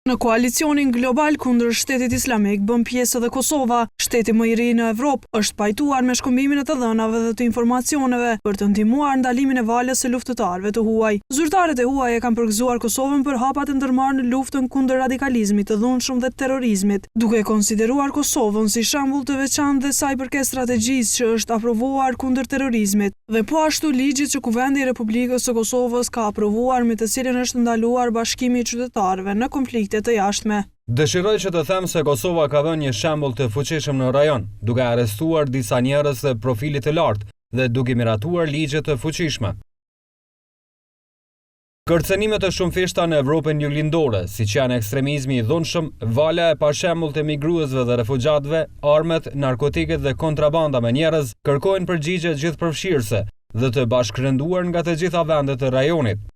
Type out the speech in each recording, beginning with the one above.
Në koalicionin global kundër shtetit islamik bën pjesë edhe Kosova. Shteti më i ri në Evropë është pajtuar me shkëmbimin e të dhënave dhe të informacioneve për të ndihmuar ndalimin e valës së luftëtarëve të huaj. Zyrtarët e huaj e kanë përgëzuar Kosovën për hapat e ndërmarrë në luftën kundër radikalizmit të dhunshëm dhe terrorizmit, duke konsideruar Kosovën si shembull të veçantë dhe sa i përket strategjisë që është aprovuar kundër terrorizmit, dhe po ashtu ligjit që Kuvendi i Republikës së Kosovës ka aprovuar me të cilin është ndaluar bashkimi i qytetarëve në konflikt të jashtme. Dëshiroj që të them se Kosova ka dhënë një shembull të fuqishëm në rajon, duke arrestuar disa njerëz të profilit të lartë dhe duke miratuar ligje të fuqishme. Kërcënimet të shumëfishta në Evropën juglindore, siç janë ekstremizmi i dhunshëm, vala e pashembull të migruesve dhe refugjatëve, armet, narkotiket dhe kontrabanda me njerëz kërkojnë përgjigje gjithëpërfshirëse dhe të bashkërënduar nga të gjitha vendet e rajonit.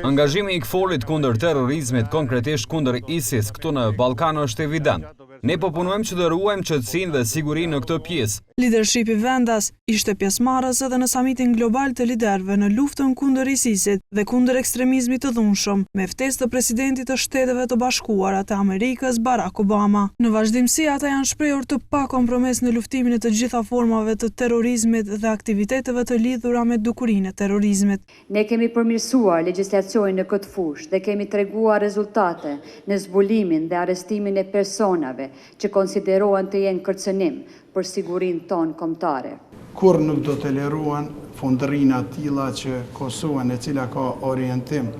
Angazhimi i KFOR-it kundër terrorizmit, konkretisht kundër ISIS këtu në Ballkan është evident. Ne po punojmë që të ruajmë qetësinë dhe sigurinë në këtë pjesë. Leadershipi vendas ishte pjesëmarrës edhe në samitin global të liderëve në luftën kundër ISIS-it dhe kundër ekstremizmit të dhunshëm, me ftesë të presidentit të Shteteve të Bashkuara të Amerikës Barack Obama. Në vazhdimsi ata janë shprehur të pakompromes në luftimin e të gjitha formave të terrorizmit dhe aktiviteteve të lidhura me dukurinë e terrorizmit. Ne kemi përmirësuar legjislacionin në këtë fushë dhe kemi treguar rezultate në zbulimin dhe arrestimin e personave që konsiderohen të jenë kërcënim për sigurinë tonë kombëtare. Kur nuk do të leruan fundërina tilla që Kosovën, e cila ka orientim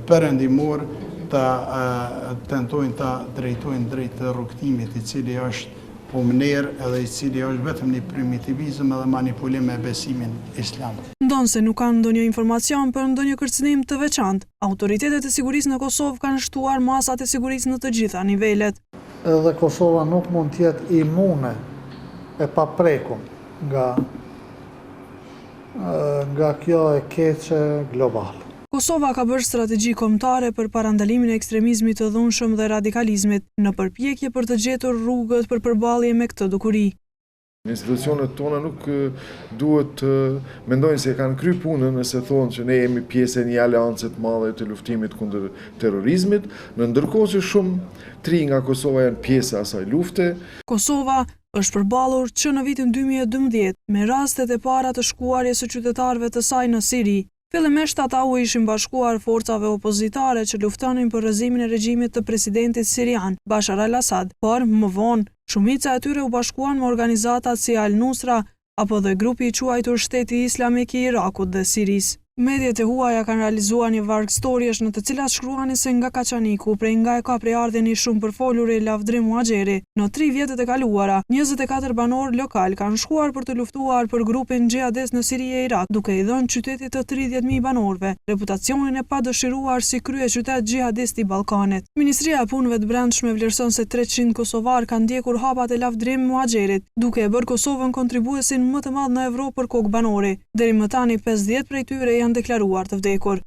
perëndimor, ta tentojnë ta drejtojnë drejt të rrugtimit i cili është humner edhe i cili është vetëm një primitivizëm edhe manipulim me besimin islam. Ndonse nuk kanë ndonjë informacion për ndonjë kërcënim të veçantë, autoritetet e sigurisë në Kosovë kanë shtuar masat e sigurisë në të gjitha nivelet. Edhe Kosova nuk mund të jetë imune e paprekur nga kjo e keqe globale. Kosova ka bërë strategji kombëtare për parandalimin e ekstremizmit të dhunshëm dhe radikalizmit, në përpjekje për të gjetur rrugët për përballje me këtë dukuri. Institucionet tona nuk duhet të mendojnë se kanë kry punën nëse thonë që ne jemi pjesë e një aleance të madhe të luftimit kundër terrorizmit, në ndërkohë që shumë tri nga Kosova janë pjesë e asaj lufte. Kosova është përballur që në vitin 2012 me rastet e para të shkuarjes së qytetarëve të saj në Siri. Fillimisht ata u ishin bashkuar forcave opozitare që luftonin për rrëzimin e regjimit të presidentit sirian Bashar al-Assad, por më vonë shumica e tyre u bashkuan me organizatat si Al-Nusra apo dhe grupi i quajtur Shteti Islamik i Irakut dhe Sirisë. Mediat e huaja kanë realizuar një varg storiesh në të cilat shkruanin se nga Kaçaniku prej nga e ka prej ardhen i shumë përfolur i Lavdrim Muhaxheri. Në 3 vjetët e kaluara, 24 banor lokal kanë shkuar për të luftuar për grupin xhihadist në Siri e Irak, duke i dhënë qytetit të 30.000 banorëve reputacionin e padëshiruar si kryeqytet xhihadist i Ballkanit. Ministria e Punëve të Brendshme vlerëson se 300 kosovar kanë ndjekur hapat e Lavdrim Muhaxherit, duke e bërë Kosovën kontribuesin më të madh në Evropë për kokë banori. Deri më tani 50 prej tyre janë deklaruar të vdekur.